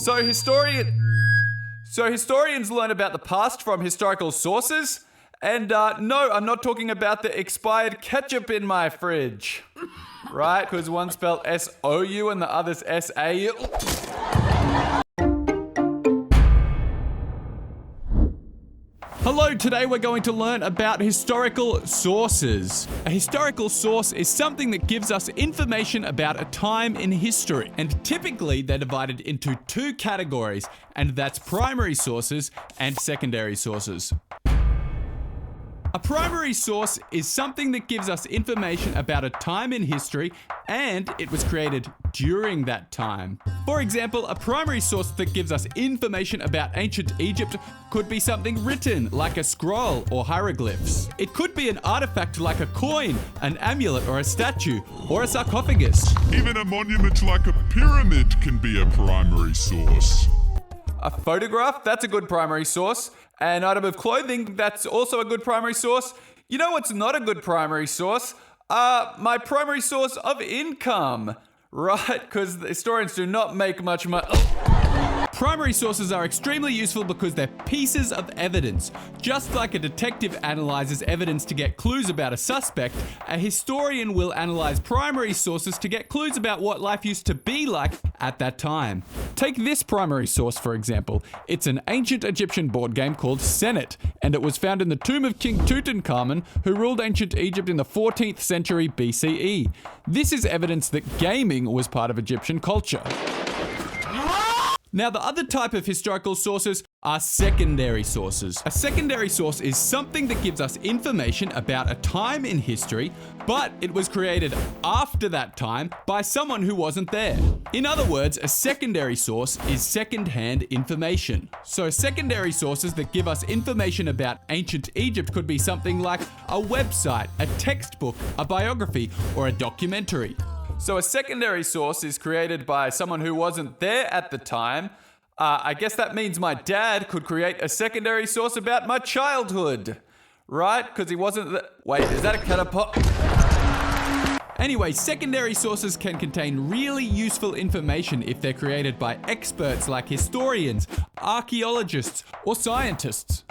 So historians learn about the past from historical sources. And no, I'm not talking about the expired ketchup in my fridge. Right? Because one's spelled S-O-U and the other's S-A-U. Hello, today we're going to learn about historical sources. A historical source is something that gives us information about a time in history. And typically they're divided into two categories, and that's primary sources and secondary sources. A primary source is something that gives us information about a time in history and it was created during that time. For example, a primary source that gives us information about ancient Egypt could be something written, like a scroll or hieroglyphs. It could be an artifact like a coin, an amulet or a statue, or a sarcophagus. Even a monument like a pyramid can be a primary source. A photograph, that's a good primary source. An item of clothing, that's also a good primary source. You know what's not a good primary source? My primary source of income, right? Because historians do not make much money. Primary sources are extremely useful because they're pieces of evidence. Just like a detective analyzes evidence to get clues about a suspect, a historian will analyze primary sources to get clues about what life used to be like at that time. Take this primary source, for example. It's an ancient Egyptian board game called Senet, and it was found in the tomb of King Tutankhamun, who ruled ancient Egypt in the 14th century BCE. This is evidence that gaming was part of Egyptian culture. Now, the other type of historical sources are secondary sources. A secondary source is something that gives us information about a time in history, but it was created after that time by someone who wasn't there. In other words, a secondary source is second-hand information. So secondary sources that give us information about ancient Egypt could be something like a website, a textbook, a biography, or a documentary. So a secondary source is created by someone who wasn't there at the time. I guess that means my dad could create a secondary source about my childhood, right? Because he wasn't there. Wait, is that a catapult? Anyway, secondary sources can contain really useful information if they're created by experts like historians, archaeologists, or scientists.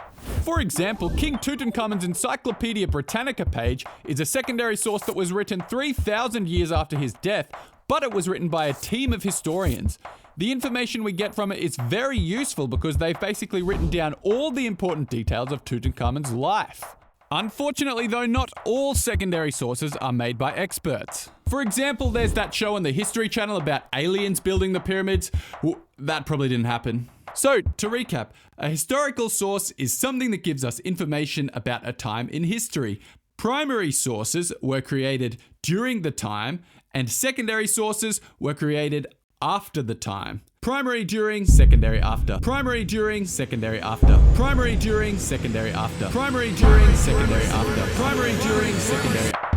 For example, King Tutankhamun's Encyclopedia Britannica page is a secondary source that was written 3,000 years after his death, but it was written by a team of historians. The information we get from it is very useful because they've basically written down all the important details of Tutankhamun's life. Unfortunately though, not all secondary sources are made by experts. For example, there's that show on the History Channel about aliens building the pyramids. Well, that probably didn't happen. So, to recap, a historical source is something that gives us information about a time in history. Primary sources were created during the time, and secondary sources were created after the time. Primary during, secondary after. Primary during, secondary after. Primary during, secondary after. Primary during, secondary after. Primary during, secondary after.